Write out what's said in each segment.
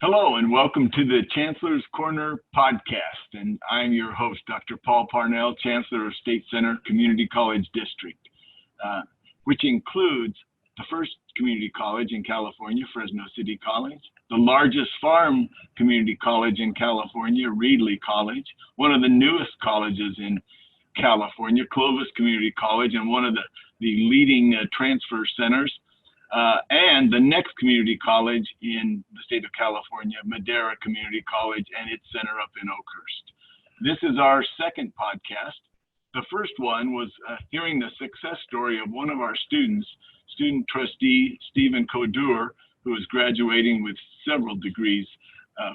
Hello and welcome to the Chancellor's Corner podcast, and I'm your host, Dr. Paul Parnell, Chancellor of State Center Community College District, which includes the first community college in California, Fresno City College, the largest farm community college in California, Reedley College, one of the newest colleges in California, Clovis Community College, and one of the leading transfer centers, and the next community college in the state of California, Madera Community College, and its center up in Oakhurst. This is our second podcast. The first one was hearing the success story of one of our students, student trustee Stephen Kodur, who is graduating with several degrees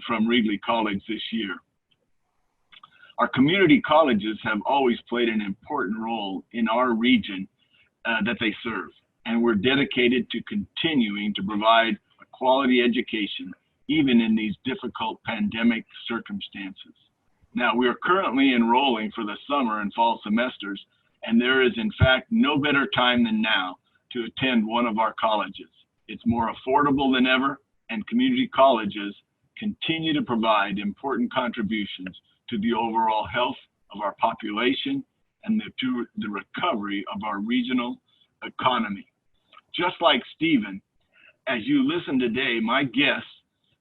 from Reedley College this year. Our community colleges have always played an important role in our region that they serve, and we're dedicated to continuing to provide a quality education, even in these difficult pandemic circumstances. Now, we are currently enrolling for the summer and fall semesters, and there is in fact no better time than now to attend one of our colleges. It's more affordable than ever, and community colleges continue to provide important contributions to the overall health of our population and to the recovery of our regional economy. Just like Stephen, as you listen today, my guess,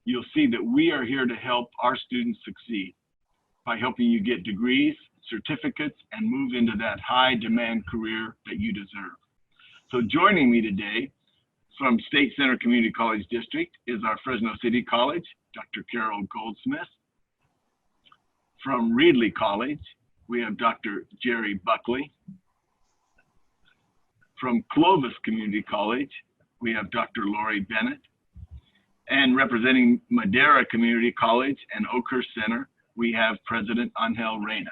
you'll see that we are here to help our students succeed by helping you get degrees, certificates, and move into that high demand career that you deserve. So joining me today from State Center Community College District is our Fresno City College, Dr. Carol Goldsmith. From Reedley College, we have Dr. Jerry Buckley. From Clovis Community College, we have Dr. Lori Bennett. And representing Madera Community College and Oakhurst Center, we have President Angel Reyna.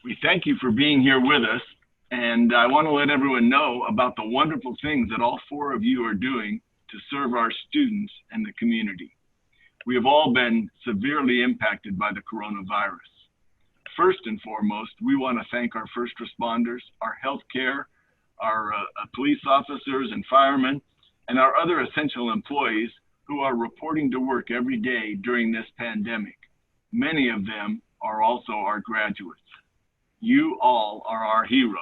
We thank you for being here with us, and I want to let everyone know about the wonderful things that all four of you are doing to serve our students and the community. We have all been severely impacted by the coronavirus. First and foremost, we want to thank our first responders, our healthcare, our police officers and firemen, and our other essential employees who are reporting to work every day during this pandemic. Many of them are also our graduates. You all are our heroes.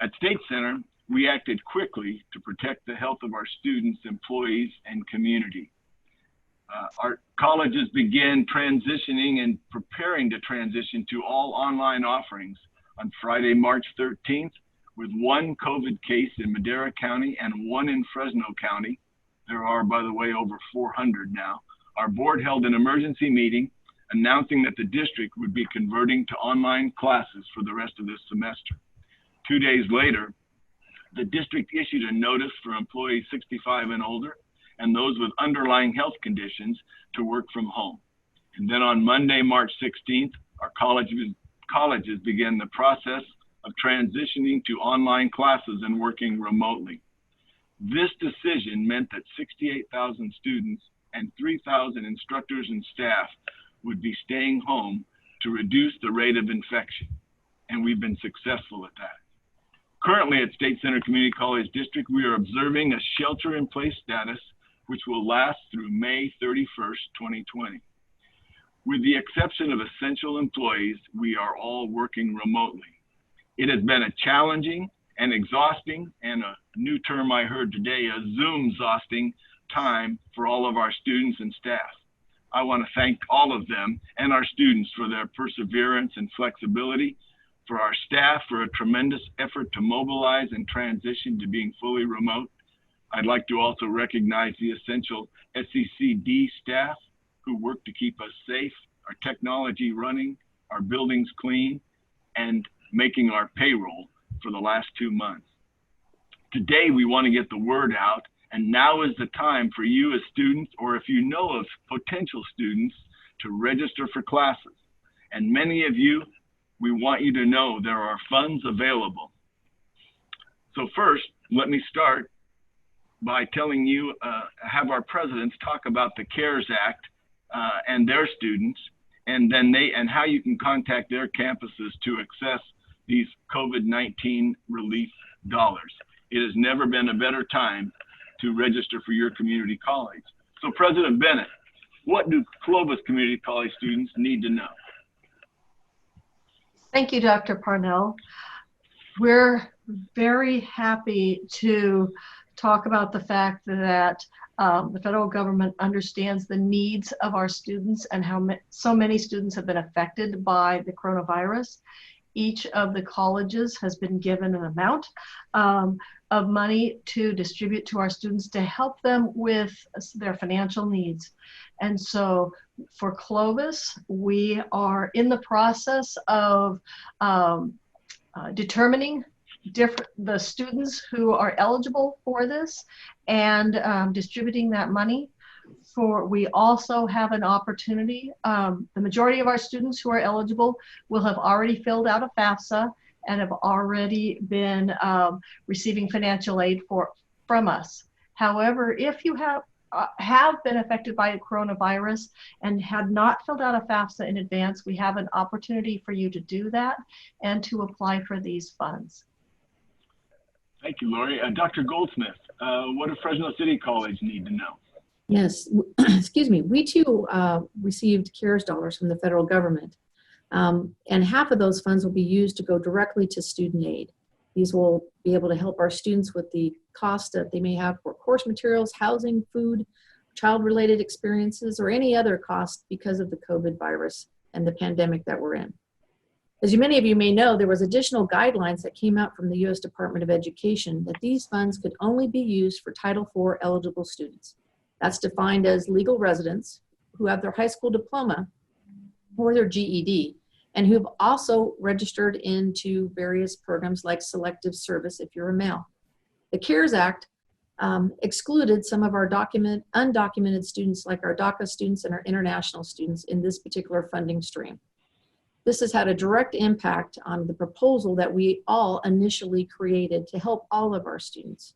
At State Center, we acted quickly to protect the health of our students, employees, and community. Our colleges began transitioning and preparing to transition to all online offerings on Friday, March 13th, with one COVID case in Madera County and one in Fresno County. There are, by the way, over 400 now. Our board held an emergency meeting announcing that the district would be converting to online classes for the rest of this semester. 2 days later, the district issued a notice for employees 65 and older and those with underlying health conditions to work from home. And then on Monday, March 16th, our colleges began the process of transitioning to online classes and working remotely. This decision meant that 68,000 students and 3,000 instructors and staff would be staying home to reduce the rate of infection, and we've been successful at that. Currently at State Center Community College District, we are observing a shelter-in-place status which will last through May 31st, 2020. With the exception of essential employees, we are all working remotely. It has been a challenging and exhausting, and a new term I heard today, a Zoom-exhausting time for all of our students and staff. I want to thank all of them and our students for their perseverance and flexibility, for our staff for a tremendous effort to mobilize and transition to being fully remote. I'd like to also recognize the essential SCCCD staff who work to keep us safe, our technology running, our buildings clean, and making our payroll for the last 2 months. Today, we want to get the word out, and now is the time for you as students, or if you know of potential students, to register for classes. And many of you, we want you to know there are funds available. So first, let me start by telling you, have our presidents talk about the CARES Act and their students, and then how you can contact their campuses to access these COVID-19 relief dollars. It has never been a better time to register for your community college. So President Bennett, what do Clovis Community College students need to know? Thank you, Dr. Parnell. We're very happy to talk about the fact that the federal government understands the needs of our students and how so many students have been affected by the coronavirus. Each of the colleges has been given an amount of money to distribute to our students to help them with their financial needs. And so for Clovis, we are in the process of determining the students who are eligible for this and distributing that money. We also have an opportunity. The majority of our students who are eligible will have already filled out a FAFSA and have already been receiving financial aid from us. However, if you have been affected by the coronavirus and had not filled out a FAFSA in advance, we have an opportunity for you to do that and to apply for these funds. Thank you, Lori. Dr. Goldsmith, what does Fresno City College need to know? Yes, excuse me. We too received CARES dollars from the federal government, and half of those funds will be used to go directly to student aid. These will be able to help our students with the cost that they may have for course materials, housing, food, child-related experiences, or any other cost because of the COVID virus and the pandemic that we're in. As many of you may know, there was additional guidelines that came out from the U.S. Department of Education that these funds could only be used for Title IV eligible students. That's defined as legal residents who have their high school diploma or their GED, and who've also registered into various programs like selective service if you're a male. The CARES Act excluded some of our undocumented students like our DACA students and our international students in this particular funding stream. This has had a direct impact on the proposal that we all initially created to help all of our students.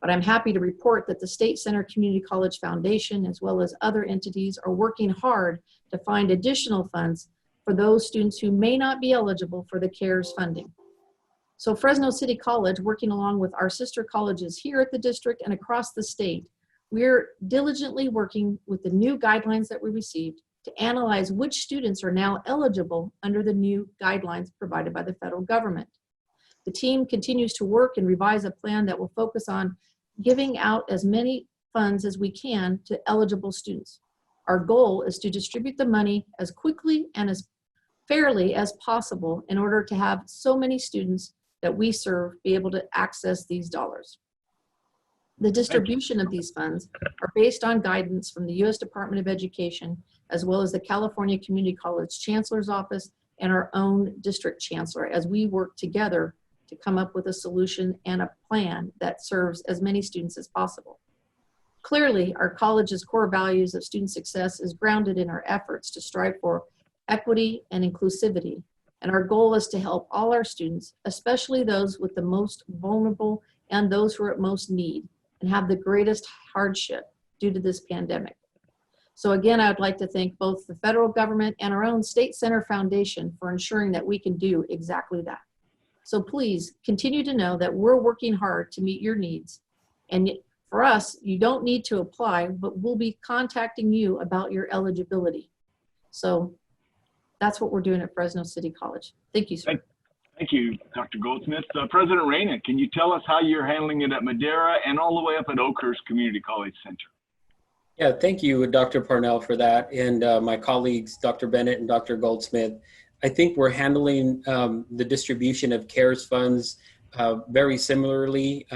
But I'm happy to report that the State Center Community College Foundation, as well as other entities, are working hard to find additional funds for those students who may not be eligible for the CARES funding. So Fresno City College, working along with our sister colleges here at the district and across the state, we're diligently working with the new guidelines that we received to analyze which students are now eligible under the new guidelines provided by the federal government. The team continues to work and revise a plan that will focus on giving out as many funds as we can to eligible students. Our goal is to distribute the money as quickly and as fairly as possible in order to have so many students that we serve be able to access these dollars. The distribution of these funds are based on guidance from the U.S. Department of Education, as well as the California Community College Chancellor's Office and our own district chancellor, as we work together to come up with a solution and a plan that serves as many students as possible. Clearly, our college's core values of student success is grounded in our efforts to strive for equity and inclusivity. And our goal is to help all our students, especially those with the most vulnerable and those who are at most need and have the greatest hardship due to this pandemic. So again, I would like to thank both the federal government and our own State Center Foundation for ensuring that we can do exactly that. So please continue to know that we're working hard to meet your needs. And for us, you don't need to apply, but we'll be contacting you about your eligibility. So that's what we're doing at Fresno City College. Thank you, sir. Thank you, Dr. Goldsmith. President Reyna, can you tell us how you're handling it at Madera and all the way up at Oakhurst Community College Center? Yeah, thank you, Dr. Parnell, for that, and my colleagues, Dr. Bennett and Dr. Goldsmith. I think we're handling the distribution of CARES funds very similarly.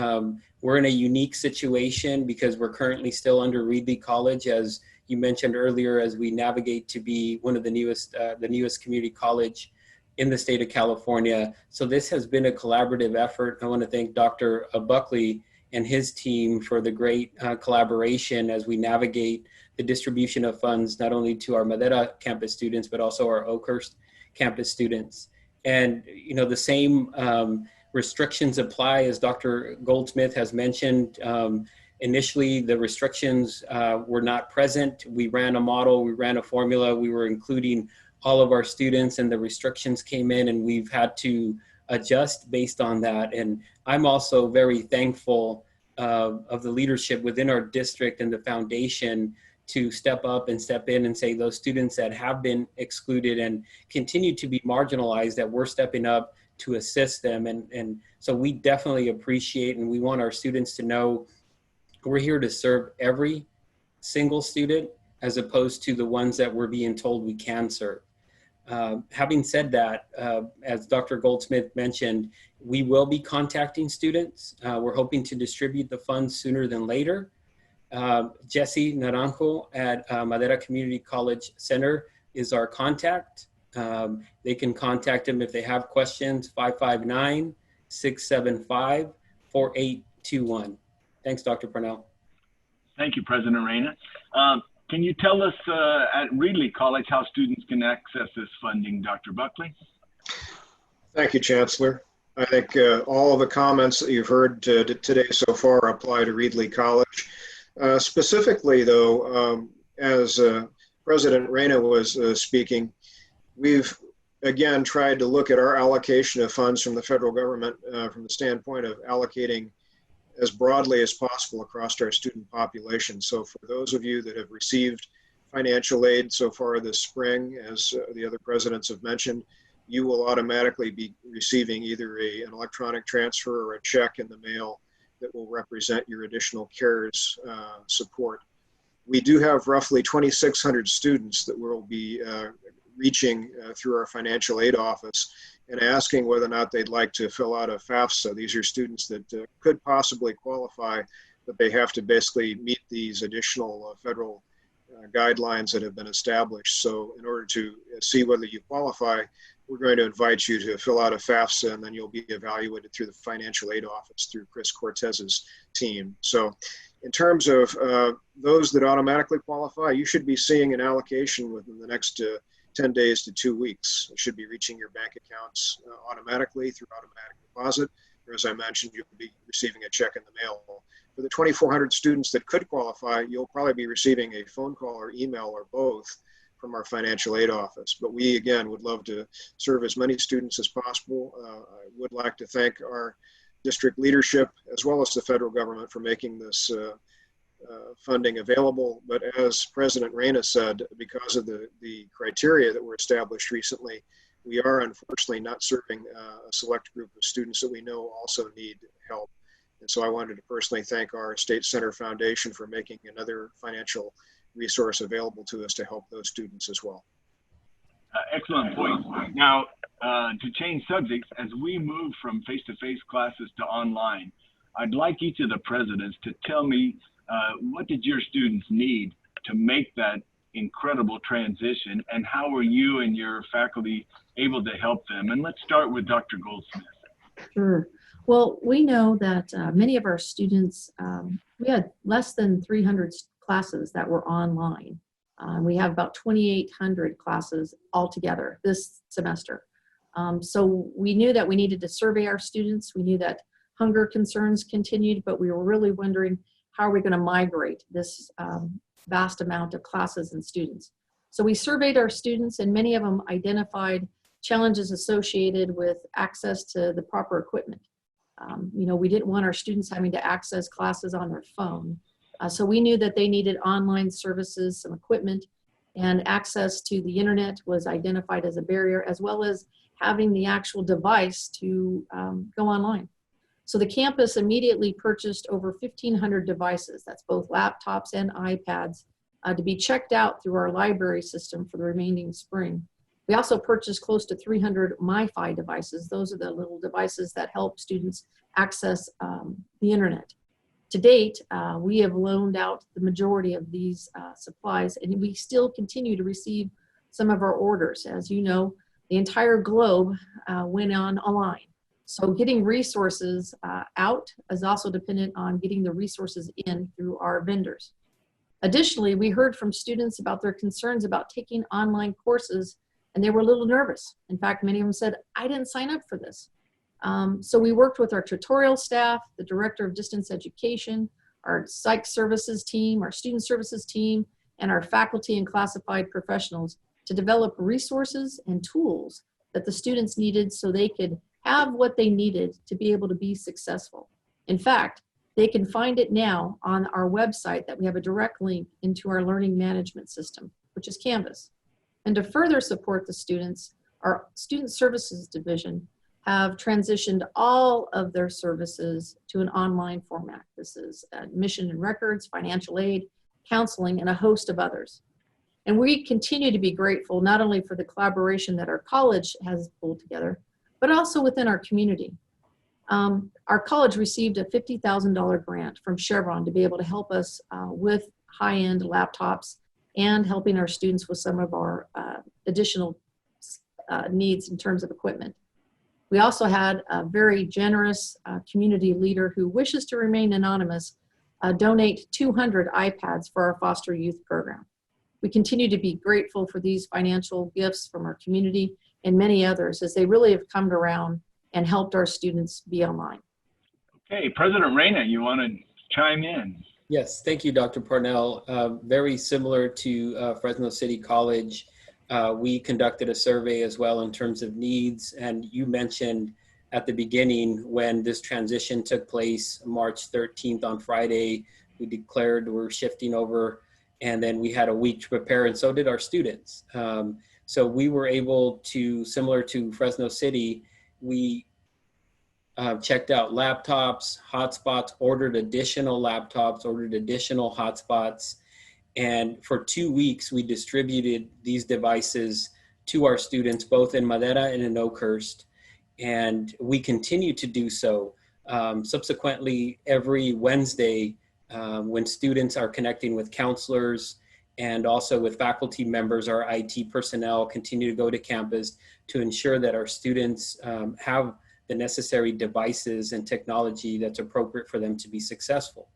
We're in a unique situation because we're currently still under Reedley College, as you mentioned earlier, as we navigate to be one of the newest community college in the state of California. So this has been a collaborative effort. I want to thank Dr. Buckley and his team for the great collaboration as we navigate the distribution of funds, not only to our Madera campus students, but also our Oakhurst campus students. And you know, the same restrictions apply as Dr. Goldsmith has mentioned. Initially, the restrictions were not present. We ran a model, we ran a formula, we were including all of our students, and the restrictions came in, and we've had to adjust based on that. And I'm also very thankful of the leadership within our district and the foundation to step up and step in and say those students that have been excluded and continue to be marginalized, that we're stepping up to assist them. And so we definitely appreciate, and we want our students to know we're here to serve every single student as opposed to the ones that we're being told we can serve. Having said that, as Dr. Goldsmith mentioned, we will be contacting students. We're hoping to distribute the funds sooner than later. Jesse Naranjo at Madera Community College Center is our contact. They can contact him if they have questions, 559-675-4821. Thanks, Dr. Parnell. Thank you, President Reyna. Can you tell us at Reedley College how students can access this funding, Dr. Buckley? Thank you, Chancellor. I think all of the comments that you've heard today so far apply to Reedley College. Specifically, though, as President Reyna was speaking, we've again tried to look at our allocation of funds from the federal government from the standpoint of allocating as broadly as possible across our student population. So for those of you that have received financial aid so far this spring, as the other presidents have mentioned, you will automatically be receiving either an electronic transfer or a check in the mail that will represent your additional CARES support. We do have roughly 2,600 students that we'll be reaching through our financial aid office and asking whether or not they'd like to fill out a FAFSA. These are students that could possibly qualify, but they have to basically meet these additional federal guidelines that have been established. So in order to see whether you qualify, we're going to invite you to fill out a FAFSA, and then you'll be evaluated through the financial aid office through Chris Cortez's team. So in terms of those that automatically qualify, you should be seeing an allocation within the next 10 days to 2 weeks. It should be reaching your bank accounts automatically through automatic deposit. Or as I mentioned, you'll be receiving a check in the mail. For the 2,400 students that could qualify, you'll probably be receiving a phone call or email or both from our financial aid office. But we, again, would love to serve as many students as possible. I would like to thank our district leadership as well as the federal government for making this funding available. But as President Reyna said, because of the criteria that were established recently, we are unfortunately not serving a select group of students that we know also need help. And so I wanted to personally thank our State Center Foundation for making another financial resource available to us to help those students as well. Excellent point. Now, to change subjects, as we move from face-to-face classes to online, I'd like each of the presidents to tell me what did your students need to make that incredible transition, and how were you and your faculty able to help them? And let's start with Dr. Goldsmith. Sure. Well, we know that many of our students, we had less than 300 classes that were online. We have about 2,800 classes altogether this semester. So we knew that we needed to survey our students. We knew that hunger concerns continued, but we were really wondering, how are we going to migrate this vast amount of classes and students? So we surveyed our students, and many of them identified challenges associated with access to the proper equipment. We didn't want our students having to access classes on their phone. So we knew that they needed online services, some equipment, and access to the internet was identified as a barrier, as well as having the actual device to go online. So the campus immediately purchased over 1,500 devices, that's both laptops and iPads, to be checked out through our library system for the remaining spring. We also purchased close to 300 MiFi devices. Those are the little devices that help students access the internet. To date, we have loaned out the majority of these supplies, and we still continue to receive some of our orders. As you know, the entire globe went online. So getting resources out is also dependent on getting the resources in through our vendors. Additionally, we heard from students about their concerns about taking online courses, and they were a little nervous. In fact, many of them said, I didn't sign up for this. So we worked with our tutorial staff, the Director of Distance Education, our psych services team, our student services team, and our faculty and classified professionals to develop resources and tools that the students needed so they could have what they needed to be able to be successful. In fact, They can find it now on our website that we have a direct link into our learning management system, which is Canvas. And to further support the students, our Student Services Division have transitioned all of their services to an online format. This is admission and records, financial aid, counseling, and a host of others. And we continue to be grateful not only for the collaboration that our college has pulled together, but also within our community. Our college received a $50,000 grant from Chevron to be able to help us with high-end laptops and helping our students with some of our additional needs in terms of equipment. We also had a very generous community leader who wishes to remain anonymous donate 200 iPads for our foster youth program. We continue to be grateful for these financial gifts from our community and many others as they really have come around and helped our students be online. Okay, President Reyna, you want to chime in? Yes, thank you, Dr. Parnell. Very similar to Fresno City College, we conducted a survey as well in terms of needs. And you mentioned at the beginning when this transition took place, March 13th on Friday, we declared we're shifting over, and then we had a week to prepare, and so did our students. So we were able to, similar to Fresno City, we checked out laptops, hotspots, ordered additional laptops, ordered additional hotspots. And for 2 weeks, we distributed these devices to our students, both in Madera and in Oakhurst. And we continue to do so. Subsequently, every Wednesday, when students are connecting with counselors and also with faculty members, our IT personnel continue to go to campus to ensure that our students have the necessary devices and technology that's appropriate for them to be successful.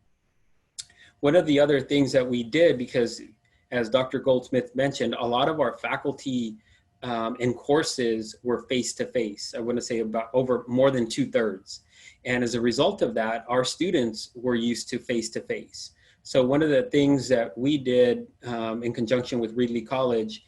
One of the other things that we did, because as Dr. Goldsmith mentioned, a lot of our faculty and courses were face-to-face. I want to say about over more than 2/3. And as a result of that, our students were used to face-to-face. So one of the things that we did in conjunction with Reedley College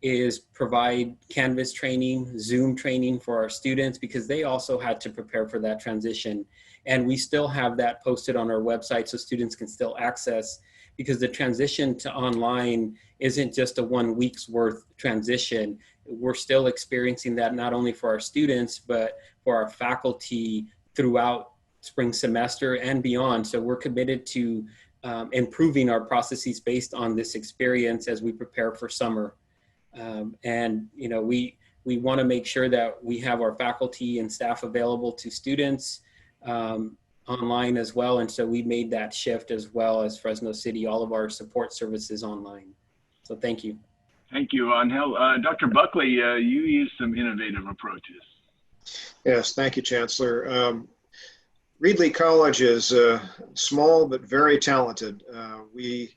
is provide Canvas training, Zoom training for our students, because they also had to prepare for that transition. And we still have that posted on our website so students can still access, because the transition to online isn't just a 1 week's worth transition. We're still experiencing that not only for our students, but for our faculty throughout spring semester and beyond. So we're committed to improving our processes based on this experience as we prepare for summer. And you know, we want to make sure that we have our faculty and staff available to students online as well. And so we made that shift as well as Fresno City, all of our support services online. So thank you. Thank you, Angel. Dr. Buckley, you used some innovative approaches. Yes, thank you, Chancellor. Reedley College is small but very talented. We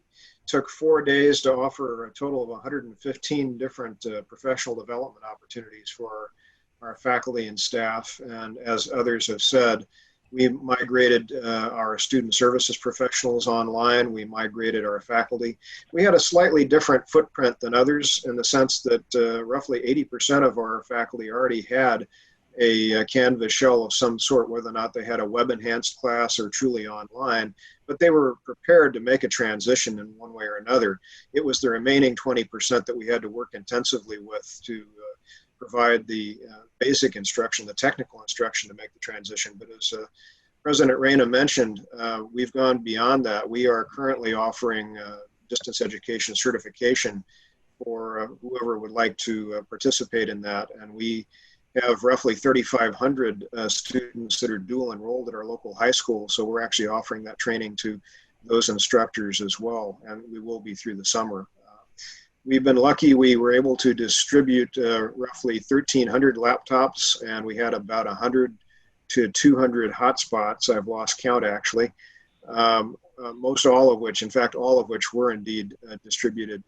took 4 days to offer a total of 115 different professional development opportunities for our faculty and staff. And as others have said, we migrated our student services professionals online. We migrated our faculty. We had a slightly different footprint than others in the sense that roughly 80% of our faculty already had a Canvas shell of some sort, whether or not they had a web-enhanced class or truly online, but they were prepared to make a transition in one way or another. It was the remaining 20% that we had to work intensively with to provide the basic instruction, the technical instruction to make the transition. But as President Reyna mentioned, we've gone beyond that. We are currently offering distance education certification for whoever would like to participate in that. And we have roughly 3,500 students that are dual enrolled at our local high school. So we're actually offering that training to those instructors as well. And we will be through the summer. We've been lucky. We were able to distribute roughly 1,300 laptops, and we had about 100 to 200 hotspots. I've lost count actually. Most all of which, in fact, all of which were indeed distributed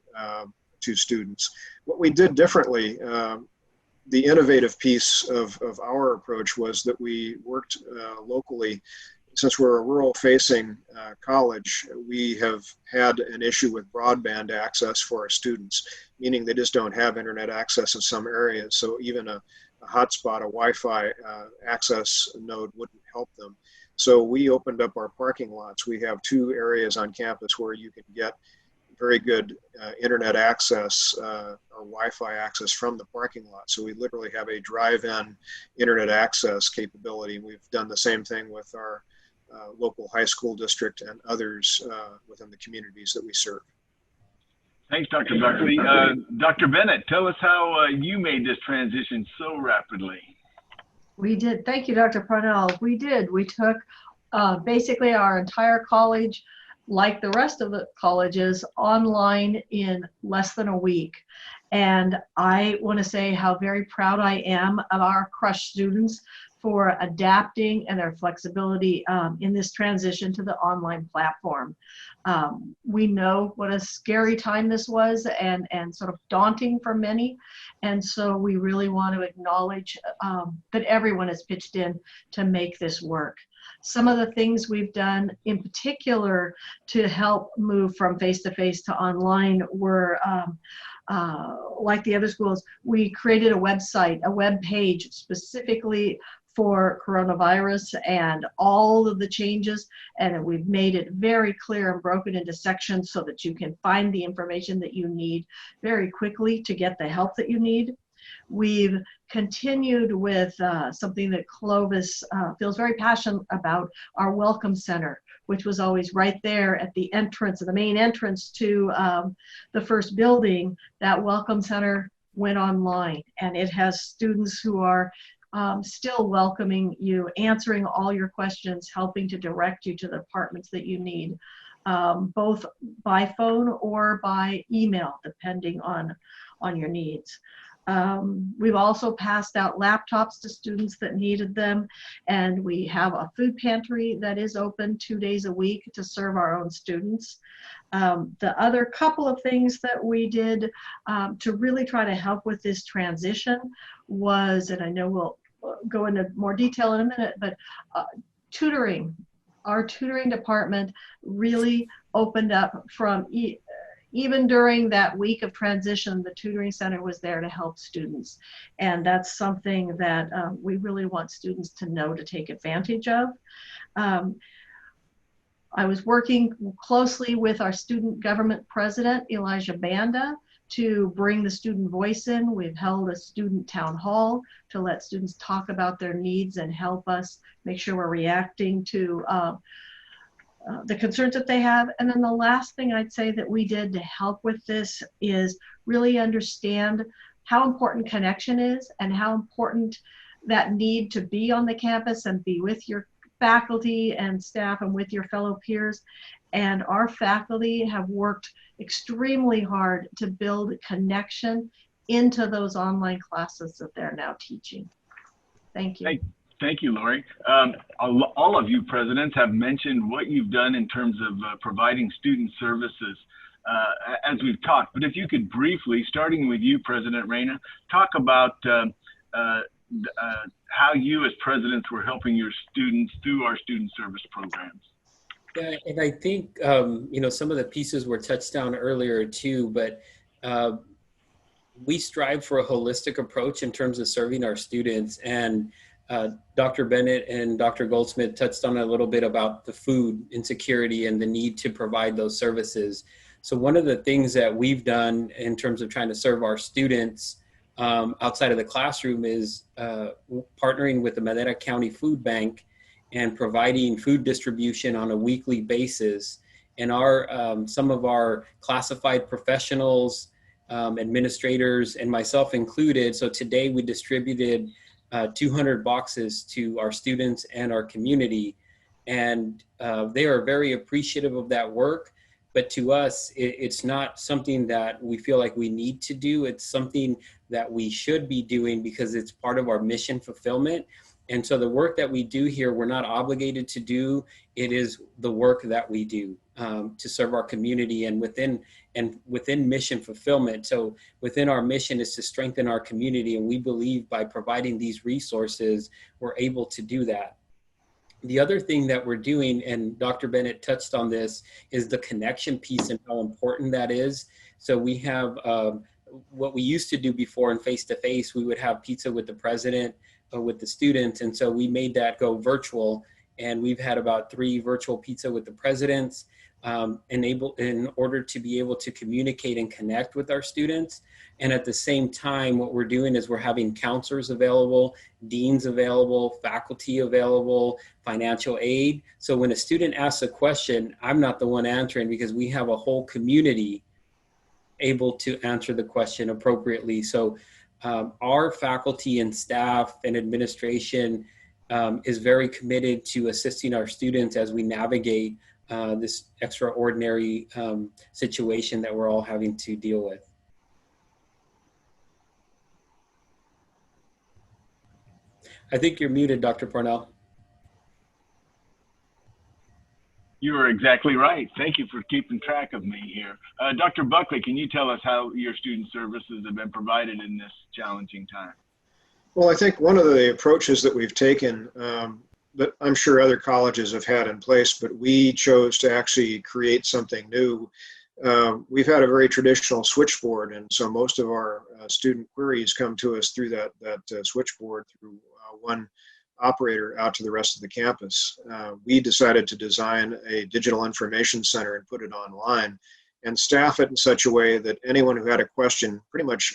to students. What we did differently, the innovative piece of our approach was that we worked locally. Since we're a rural-facing college, we have had an issue with broadband access for our students, meaning they just don't have internet access in some areas. So even a hotspot, a Wi-Fi access node wouldn't help them. So we opened up our parking lots. We have 2 areas on campus where you can get very good internet access or Wi-Fi access from the parking lot. So we literally have a drive-in internet access capability. We've done the same thing with our local high school district and others within the communities that we serve. Thanks, Dr. Buckley. Dr. Bennett, tell us how you made this transition so rapidly. We did. Thank you, Dr. Parnell. We did. We took basically our entire college, like the rest of the colleges, online in less than a week. And I want to say how very proud I am of our Crush students for adapting and their flexibility in this transition to the online platform. We know what a scary time this was and sort of daunting for many. And so we really want to acknowledge that everyone has pitched in to make this work. Some of the things we've done in particular to help move from face-to-face to online were like the other schools, we created a website, a web page specifically for coronavirus and all of the changes, and we've made it very clear and broken into sections so that you can find the information that you need very quickly to get the help that you need. We've continued with something that Clovis feels very passionate about, our Welcome Center, which was always right there at the entrance, the main entrance to the first building. That Welcome Center went online, and it has students who are still welcoming you, answering all your questions, helping to direct you to the departments that you need, both by phone or by email, depending on your needs. We've also passed out laptops to students that needed them, and we have a food pantry that is open 2 days a week to serve our own students. The other couple of things that we did to really try to help with this transition was, and I know we'll go into more detail in a minute, but tutoring. Our tutoring department really opened up from even during that week of transition. The tutoring center was there to help students, and that's something that we really want students to know to take advantage of. I was working closely with our student government president, Elijah Banda, to bring the student voice in. We've held a student town hall to let students talk about their needs and help us make sure we're reacting to the concerns that they have. And then the last thing I'd say that we did to help with this is really understand how important connection is and how important that need to be on the campus and be with your faculty and staff and with your fellow peers. And our faculty have worked extremely hard to build connection into those online classes that they're now teaching. Thank you. Thank you, Lori. All of you presidents have mentioned what you've done in terms of providing student services as we've talked. But if you could briefly, starting with you, President Reyna, talk about how you as presidents were helping your students through our student service programs. Yeah, and I think, you know, some of the pieces were touched on earlier too, but we strive for a holistic approach in terms of serving our students. And Dr. Bennett and Dr. Goldsmith touched on a little bit about the food insecurity and the need to provide those services. So one of the things that we've done in terms of trying to serve our students outside of the classroom is partnering with the Madera County Food Bank and providing food distribution on a weekly basis. And some of our classified professionals, administrators, and myself included, so today we distributed 200 boxes to our students and our community. And they are very appreciative of that work. But to us, it's not something that we feel like we need to do. It's something that we should be doing because it's part of our mission fulfillment. And so the work that we do here, we're not obligated to do. It is the work that we do to serve our community and within mission fulfillment. So within our mission is to strengthen our community. And we believe by providing these resources, we're able to do that. The other thing that we're doing, and Dr. Bennett touched on this, is the connection piece and how important that is. So we have what we used to do before in face-to-face, we would have pizza with the president, with the students. And so we made that go virtual. and we've had about 3 virtual pizza with the presidents in order to be able to communicate and connect with our students. And at the same time, what we're doing is we're having counselors available, deans available, faculty available, financial aid. So when a student asks a question, I'm not the one answering, because we have a whole community able to answer the question appropriately. So our faculty and staff and administration is very committed to assisting our students as we navigate this extraordinary situation that we're all having to deal with. I think you're muted, Dr. Parnell. You are exactly right. Thank you for keeping track of me here. Dr. Buckley, can you tell us how your student services have been provided in this challenging time? Well, I think one of the approaches that we've taken that I'm sure other colleges have had in place, but we chose to actually create something new. We've had a very traditional switchboard, and so most of our student queries come to us through that switchboard through one operator out to the rest of the campus. We decided to design a digital information center and put it online and staff it in such a way that anyone who had a question, pretty much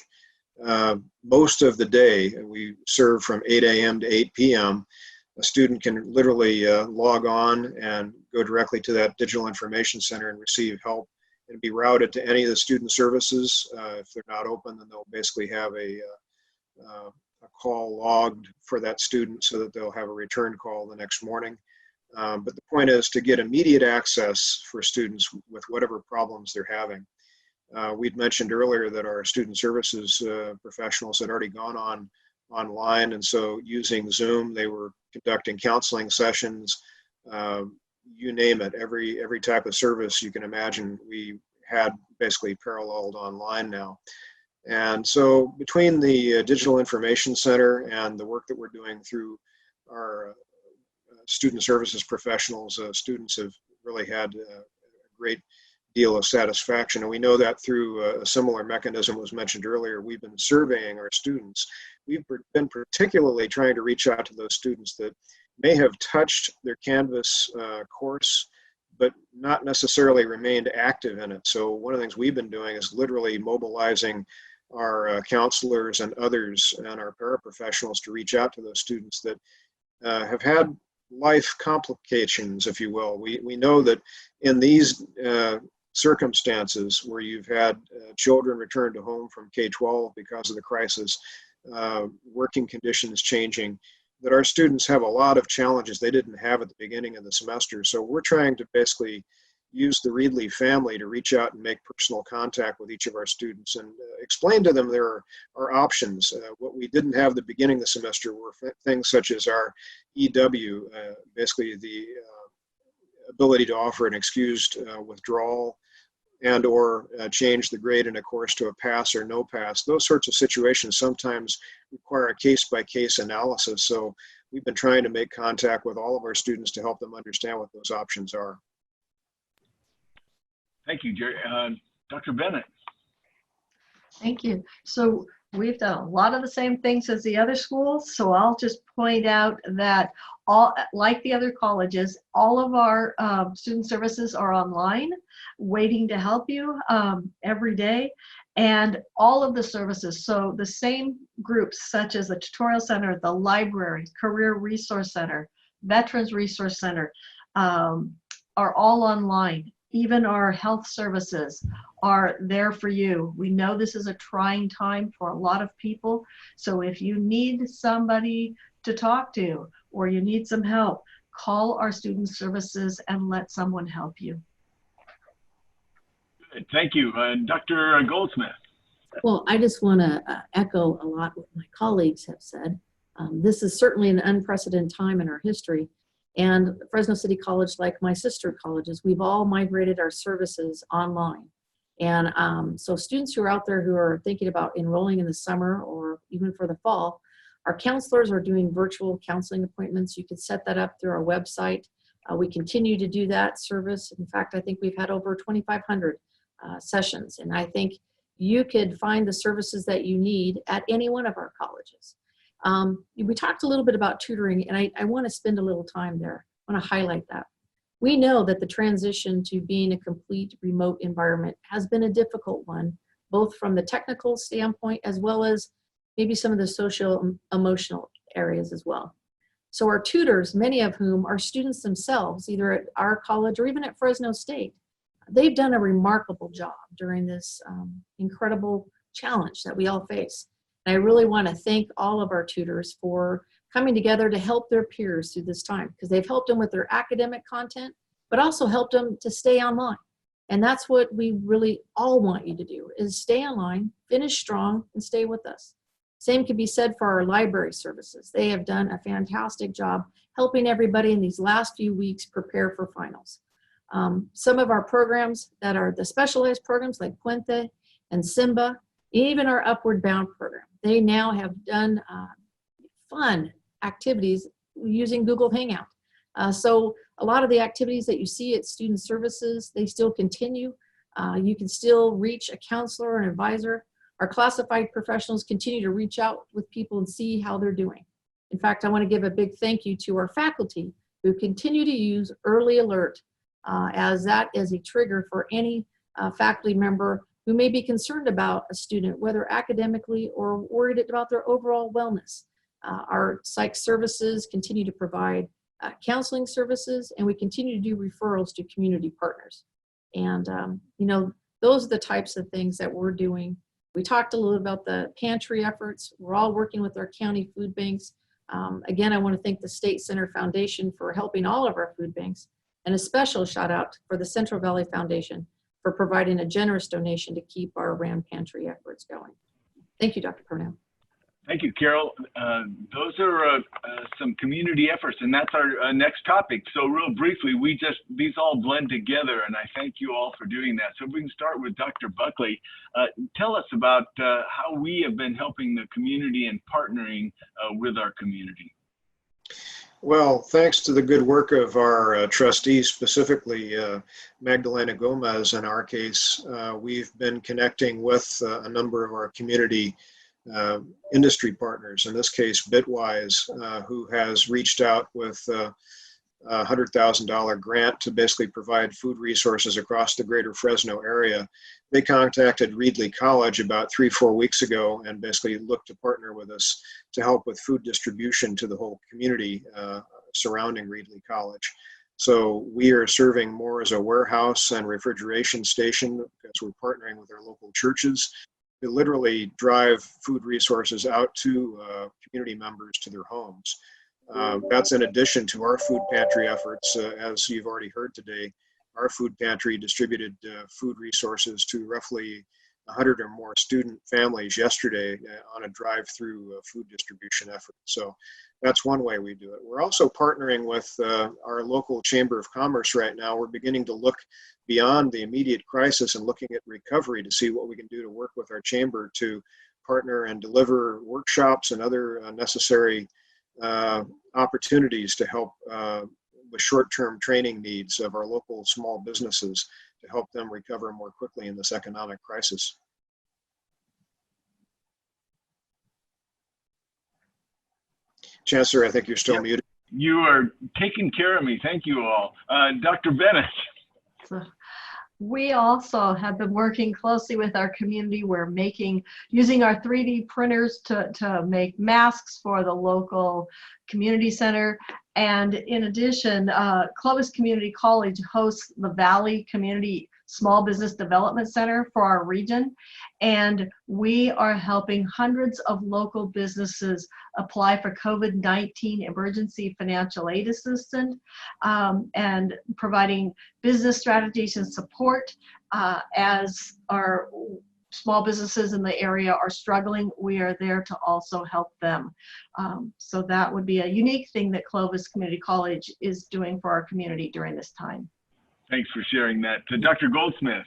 most of the day, we serve from 8 a.m. to 8 p.m., a student can literally log on and go directly to that digital information center and receive help and be routed to any of the student services. If they're not open, then they'll basically have a call logged for that student so that they'll have a return call the next morning. But the point is to get immediate access for students with whatever problems they're having. We'd mentioned earlier that our student services professionals had already gone online, and so using Zoom, they were conducting counseling sessions, you name it, every type of service you can imagine we had basically paralleled online now. And so between the Digital Information Center and the work that we're doing through our student services professionals, students have really had a great deal of satisfaction. And we know that through a similar mechanism was mentioned earlier, we've been surveying our students. We've been particularly trying to reach out to those students that may have touched their Canvas course, but not necessarily remained active in it. So one of the things we've been doing is literally mobilizing our counselors and others and our paraprofessionals to reach out to those students that have had life complications, if you will. We know that in these circumstances where you've had children return to home from K-12 because of the crisis, working conditions changing, that our students have a lot of challenges they didn't have at the beginning of the semester. So we're trying to basically use the Reedley family to reach out and make personal contact with each of our students and explain to them there are options. What we didn't have at the beginning of the semester were things such as our EW, basically the ability to offer an excused withdrawal and or change the grade in a course to a pass or no pass. Those sorts of situations sometimes require a case-by-case analysis. So we've been trying to make contact with all of our students to help them understand what those options are. Thank you, Jerry. Dr. Bennett. Thank you. So we've done a lot of the same things as the other schools. So I'll just point out that like the other colleges, all of our student services are online, waiting to help you every day. And all of the services, so the same groups such as the Tutorial Center, the library, Career Resource Center, Veterans Resource Center, are all online. Even our health services are there for you. We know this is a trying time for a lot of people. So if you need somebody to talk to or you need some help, call our student services and let someone help you. Good. Thank you. Dr. Goldsmith. Well, I just want to echo a lot what my colleagues have said. This is certainly an unprecedented time in our history. And Fresno City College, like my sister colleges, we've all migrated our services online. And so students who are out there who are thinking about enrolling in the summer or even for the fall, our counselors are doing virtual counseling appointments. You can set that up through our website. We continue to do that service. In fact, I think we've had over 2,500 sessions. And I think you could find the services that you need at any one of our colleges. We talked a little bit about tutoring, and I want to spend a little time there. I want to highlight that. We know that the transition to being a complete remote environment has been a difficult one, both from the technical standpoint as well as maybe some of the social emotional areas as well. So our tutors, many of whom are students themselves, either at our college or even at Fresno State, they've done a remarkable job during this incredible challenge that we all face. And I really want to thank all of our tutors for coming together to help their peers through this time, because they've helped them with their academic content, but also helped them to stay online. And that's what we really all want you to do, is stay online, finish strong, and stay with us. Same can be said for our library services. They have done a fantastic job helping everybody in these last few weeks prepare for finals. Some of our programs that are the specialized programs like Puente and Simba, even our Upward Bound program, they now have done fun activities using Google Hangout. So a lot of the activities that you see at student services, they still continue. You can still reach a counselor or an advisor. Our classified professionals continue to reach out with people and see how they're doing. In fact, I want to give a big thank you to our faculty who continue to use early alert, as that is a trigger for any faculty member who may be concerned about a student, whether academically or worried about their overall wellness. Our psych services continue to provide counseling services, and we continue to do referrals to community partners. And, you know, those are the types of things that we're doing. We talked a little about the pantry efforts. We're all working with our county food banks. Again, I want to thank the State Center Foundation for helping all of our food banks, and a special shout out for the Central Valley Foundation for providing a generous donation to keep our RAM pantry efforts going. Thank you, Dr. Parnell. Thank you, Carol. Those are some community efforts, and that's our next topic. So real briefly, these all blend together, and I thank you all for doing that. So if we can start with Dr. Buckley. Tell us about how we have been helping the community and partnering with our community. Well, thanks to the good work of our trustees, specifically Magdalena Gomez in our case, we've been connecting with a number of our community industry partners, in this case Bitwise, who has reached out with a $100,000 grant to basically provide food resources across the greater Fresno area. They contacted Reedley College about 3-4 weeks ago and basically looked to partner with us to help with food distribution to the whole community surrounding Reedley College. So we are serving more as a warehouse and refrigeration station because we're partnering with our local churches to literally drive food resources out to community members to their homes. That's in addition to our food pantry efforts. As you've already heard today, our food pantry distributed food resources to roughly 100 or more student families yesterday on a drive-through food distribution effort. So that's one way we do it. We're also partnering with our local Chamber of Commerce right now. We're beginning to look beyond the immediate crisis and looking at recovery to see what we can do to work with our chamber to partner and deliver workshops and other necessary opportunities to help with short-term training needs of our local small businesses to help them recover more quickly in this economic crisis. Chancellor, I think you're still muted. You are taking care of me. Thank you all. Dr. Bennett. So we also have been working closely with our community. We're using our 3D printers to make masks for the local community center. And in addition, Clovis Community College hosts the Valley Community Small Business Development Center for our region. And we are helping hundreds of local businesses apply for COVID-19 emergency financial aid assistance and providing business strategies and support as our small businesses in the area are struggling. We are there to also help them. So that would be a unique thing that Clovis Community College is doing for our community during this time. Thanks for sharing that. To Dr. Goldsmith.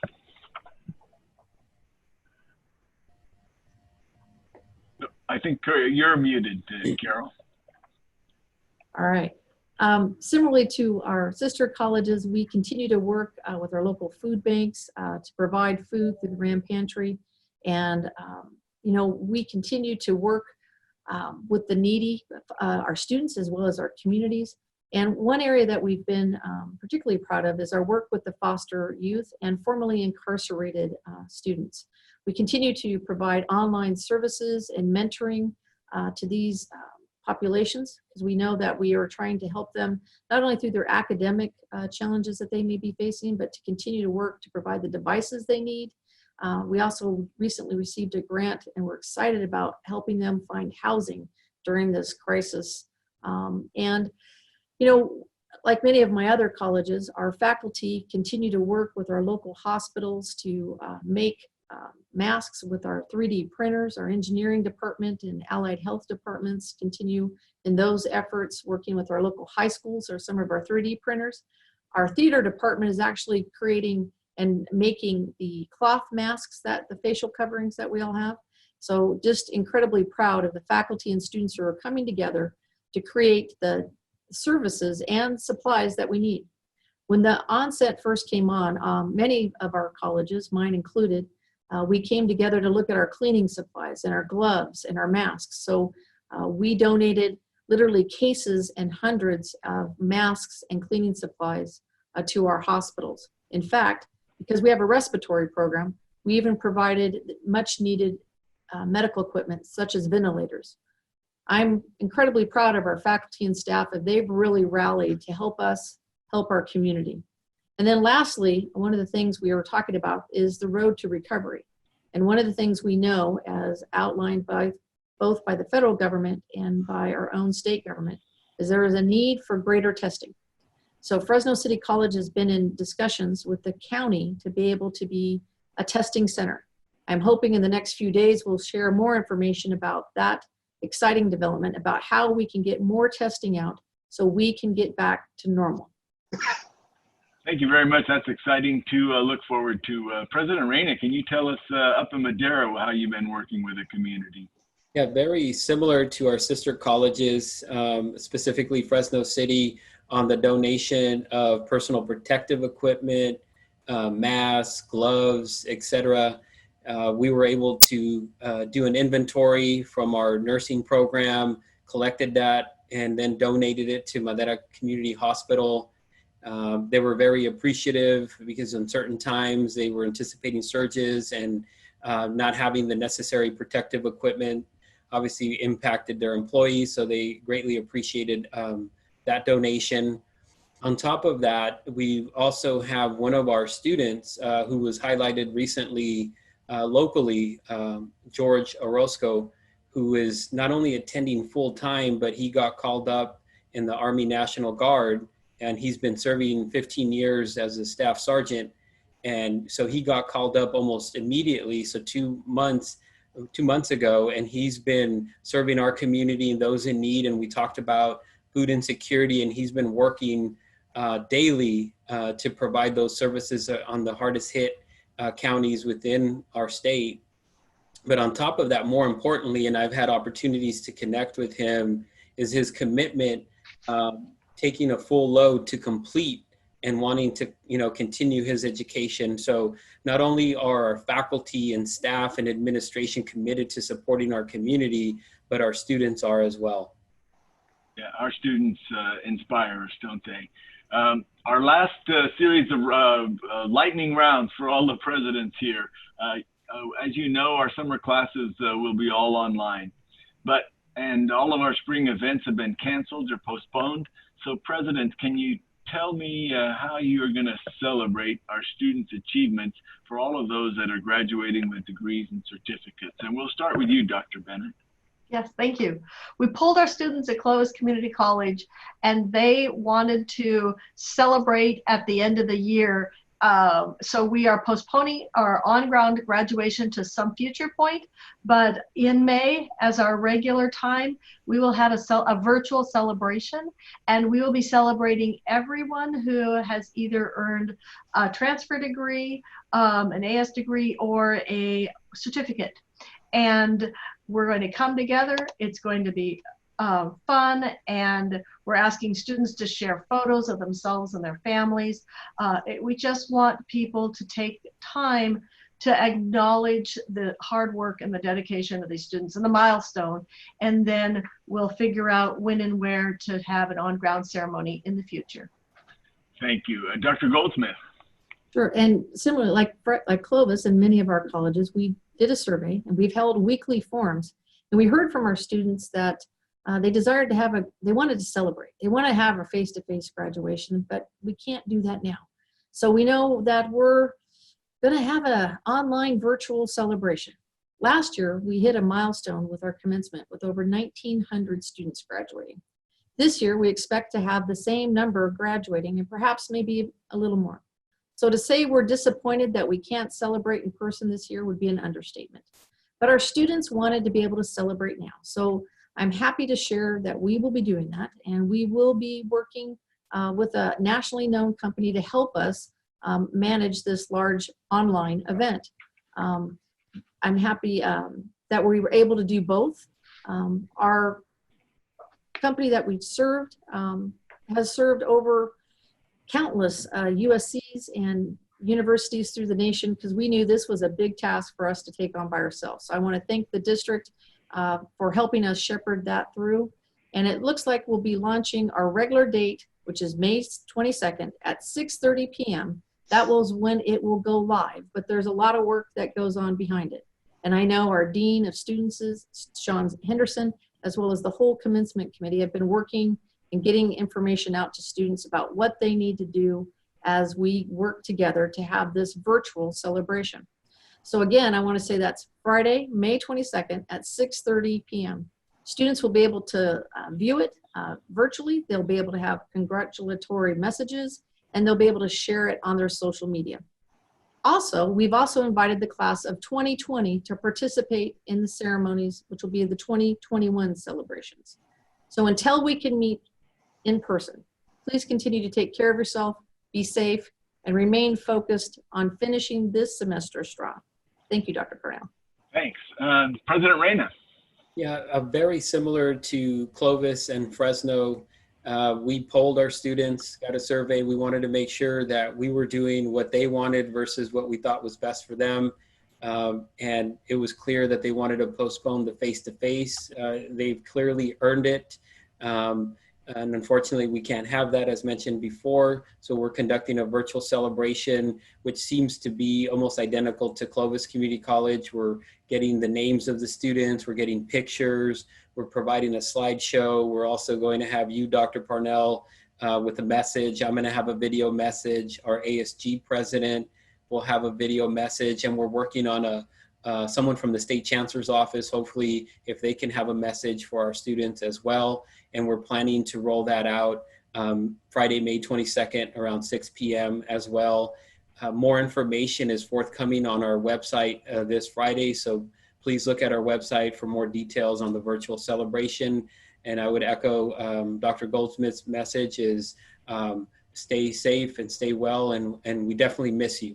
I think you're muted, Carol. All right. Similarly to our sister colleges, we continue to work with our local food banks to provide food through the RAM Pantry. And, you know, we continue to work with the needy, our students as well as our communities. And one area that we've been particularly proud of is our work with the foster youth and formerly incarcerated students. We continue to provide online services and mentoring to these populations, because we know that we are trying to help them not only through their academic challenges that they may be facing, but to continue to work to provide the devices they need. We also recently received a grant, and we're excited about helping them find housing during this crisis. And, you know, like many of my other colleges, our faculty continue to work with our local hospitals to make masks with our 3D printers. Our engineering department and allied health departments continue in those efforts, working with our local high schools or some of our 3D printers. Our theater department is actually creating and making the cloth masks, that the facial coverings that we all have. So just incredibly proud of the faculty and students who are coming together to create the services and supplies that we need. When the onset first came on, many of our colleges, mine included, we came together to look at our cleaning supplies and our gloves and our masks. So we donated literally cases and hundreds of masks and cleaning supplies to our hospitals. In fact, because we have a respiratory program, we even provided much needed medical equipment such as ventilators. I'm incredibly proud of our faculty and staff, and they've really rallied to help us help our community. And then lastly, one of the things we were talking about is the road to recovery. And one of the things we know, as outlined by both by the federal government and by our own state government, is there is a need for greater testing. So Fresno City College has been in discussions with the county to be able to be a testing center. I'm hoping in the next few days we'll share more information about that exciting development, about how we can get more testing out so we can get back to normal. Thank you very much. That's exciting to look forward to. President Reyna, can you tell us up in Madera how you've been working with the community? Yeah, very similar to our sister colleges, specifically Fresno City, on the donation of personal protective equipment, masks, gloves, etc. We were able to do an inventory from our nursing program, collected that, and then donated it to Madera Community Hospital. They were very appreciative because in certain times they were anticipating surges, and not having the necessary protective equipment obviously impacted their employees, so they greatly appreciated that donation. On top of that, we also have one of our students who was highlighted recently locally, George Orozco, who is not only attending full-time, but he got called up in the Army National Guard, and he's been serving 15 years as a staff sergeant. And so he got called up almost immediately, so 2 months ago, and he's been serving our community and those in need. And we talked about food insecurity, and he's been working daily to provide those services on the hardest hit counties within our state. But on top of that, more importantly, and I've had opportunities to connect with him, is his commitment, taking a full load to complete and wanting to, continue his education. So not only are our faculty and staff and administration committed to supporting our community, but our students are as well. Yeah, our students inspire us, don't they? Our last series of lightning rounds for all the presidents here. As you know, our summer classes will be all online, and all of our spring events have been canceled or postponed. So presidents, can you tell me how you are going to celebrate our students' achievements for all of those that are graduating with degrees and certificates? And we'll start with you, Dr. Bennett. Yes, thank you. We polled our students at Clovis Community College, and they wanted to celebrate at the end of the year. So we are postponing our on-ground graduation to some future point, but in May, as our regular time, we will have a virtual celebration, and we will be celebrating everyone who has either earned a transfer degree, an AS degree, or a certificate. And we're going to come together. It's going to be fun, and we're asking students to share photos of themselves and their families. We just want people to take time to acknowledge the hard work and the dedication of these students and the milestone. And then we'll figure out when and where to have an on-ground ceremony in the future. Thank you. Dr. Goldsmith. Sure, and similarly, like Clovis and many of our colleges, we did a survey and we've held weekly forums. And we heard from our students that they desired to they wanted to celebrate. They want to have a face-to-face graduation, but we can't do that now. So we know that we're going to have an online virtual celebration. Last year, we hit a milestone with our commencement with over 1,900 students graduating. This year, we expect to have the same number graduating and perhaps maybe a little more. So to say we're disappointed that we can't celebrate in person this year would be an understatement. But our students wanted to be able to celebrate now. So I'm happy to share that we will be doing that, and we will be working with a nationally known company to help us manage this large online event. I'm happy that we were able to do both. Our company that we served has served over countless USCs and universities through the nation, because we knew this was a big task for us to take on by ourselves. So I want to thank the district for helping us shepherd that through. And it looks like we'll be launching our regular date, which is May 22nd at 6:30 p.m. That was when it will go live, but there's a lot of work that goes on behind it. And I know our Dean of Students, Sean Henderson, as well as the whole commencement committee, have been working and getting information out to students about what they need to do as we work together to have this virtual celebration. So again, I want to say that's Friday, May 22nd at 6:30 p.m. Students will be able to view it virtually. They'll be able to have congratulatory messages, and they'll be able to share it on their social media. Also, we've also invited the class of 2020 to participate in the ceremonies, which will be the 2021 celebrations. So until we can meet in person, please continue to take care of yourself, be safe, and remain focused on finishing this semester strong. Thank you, Dr. Parnell. Thanks. President Reyna. Yeah, very similar to Clovis and Fresno. We polled our students, got a survey. We wanted to make sure that we were doing what they wanted versus what we thought was best for them. And it was clear that they wanted to postpone the face-to-face. They've clearly earned it. And unfortunately, we can't have that, as mentioned before. So we're conducting a virtual celebration, which seems to be almost identical to Clovis Community College. We're getting the names of the students. We're getting pictures. We're providing a slideshow. We're also going to have you, Dr. Parnell, with a message. I'm going to have a video message. Our ASG president will have a video message. And we're working on someone from the State Chancellor's office, hopefully, if they can have a message for our students as well. And we're planning to roll that out Friday, May 22nd around 6 p.m. as well. More information is forthcoming on our website this Friday. So please look at our website for more details on the virtual celebration. And I would echo Dr. Goldsmith's message is stay safe and stay well. And we definitely miss you.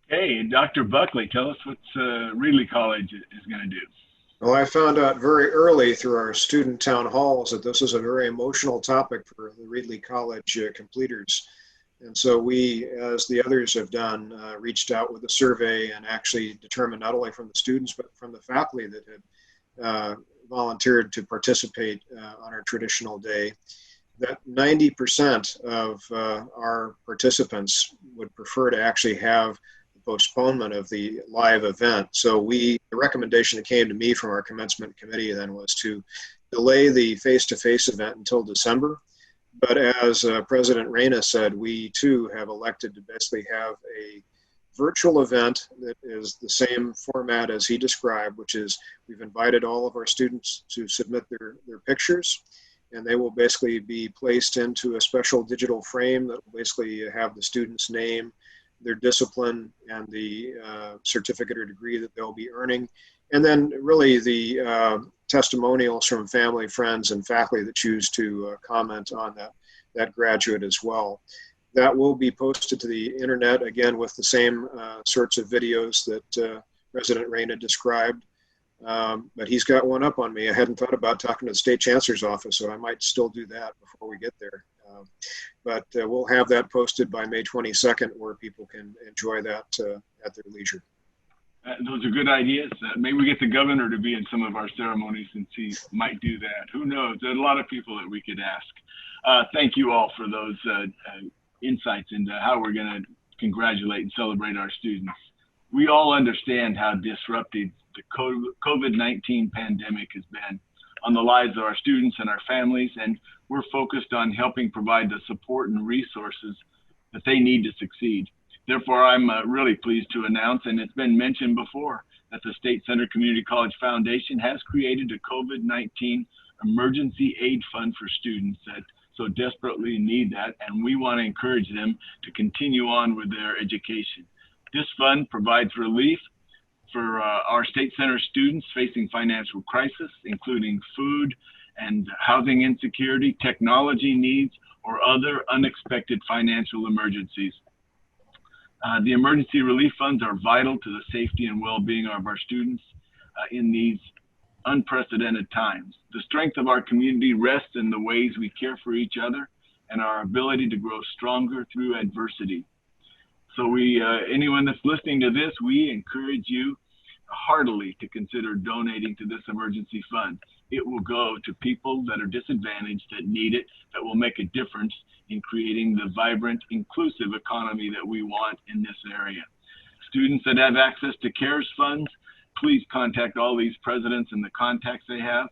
Hey, Dr. Buckley, tell us what Reedley College is going to do. Well, I found out very early through our student town halls that this is a very emotional topic for the Reedley College completers. And so we, as the others have done, reached out with a survey and actually determined not only from the students, but from the faculty that had volunteered to participate on our traditional day, that 90% of our participants would prefer to actually have postponement of the live event. So the recommendation that came to me from our commencement committee then was to delay the face-to-face event until December. But as President Reyna said, we too have elected to basically have a virtual event that is the same format as he described, which is we've invited all of our students to submit their pictures, and they will basically be placed into a special digital frame that will basically have the student's name, their discipline, and the certificate or degree that they'll be earning. And then really the testimonials from family, friends, and faculty that choose to comment on that graduate as well. That will be posted to the internet, again, with the same sorts of videos that President Reyna described. But he's got one up on me. I hadn't thought about talking to the State Chancellor's office, so I might still do that before we get there. But we'll have that posted by May 22nd where people can enjoy that at their leisure. Those are good ideas. Maybe we get the governor to be in some of our ceremonies since he might do that. Who knows? There's a lot of people that we could ask. Thank you all for those insights into how we're going to congratulate and celebrate our students. We all understand how disruptive the COVID-19 pandemic has been on the lives of our students and our families, and we're focused on helping provide the support and resources that they need to succeed. Therefore, I'm really pleased to announce, and it's been mentioned before, that the State Center Community College Foundation has created a COVID-19 emergency aid fund for students that so desperately need that, and we want to encourage them to continue on with their education. This fund provides relief for our State Center students facing financial crisis, including food and housing insecurity, technology needs, or other unexpected financial emergencies. The emergency relief funds are vital to the safety and well-being of our students in these unprecedented times. The strength of our community rests in the ways we care for each other and our ability to grow stronger through adversity. So anyone that's listening to this, we encourage you heartily to consider donating to this emergency fund. It will go to people that are disadvantaged, that need it, that will make a difference in creating the vibrant, inclusive economy that we want in this area. Students that have access to CARES funds, please contact all these presidents and the contacts they have.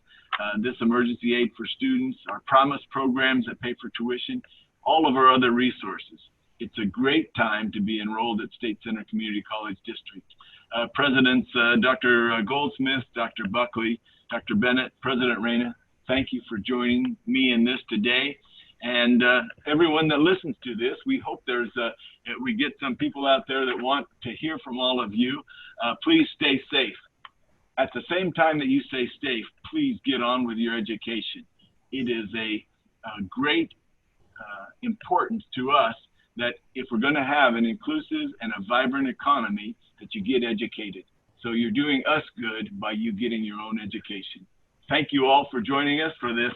This emergency aid for students, our Promise programs that pay for tuition, all of our other resources. It's a great time to be enrolled at State Center Community College District. Presidents Dr. Goldsmith, Dr. Buckley, Dr. Bennett, President Reyna, thank you for joining me in this today. And everyone that listens to this, we hope we get some people out there that want to hear from all of you. Please stay safe. At the same time that you stay safe, please get on with your education. It is a great importance to us that if we're going to have an inclusive and a vibrant economy, that you get educated. So you're doing us good by you getting your own education. Thank you all for joining us for this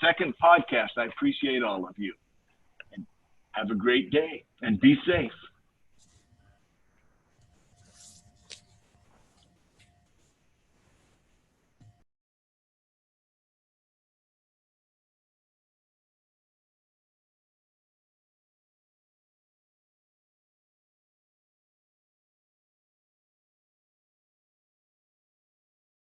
second podcast. I appreciate all of you. And have a great day and be safe.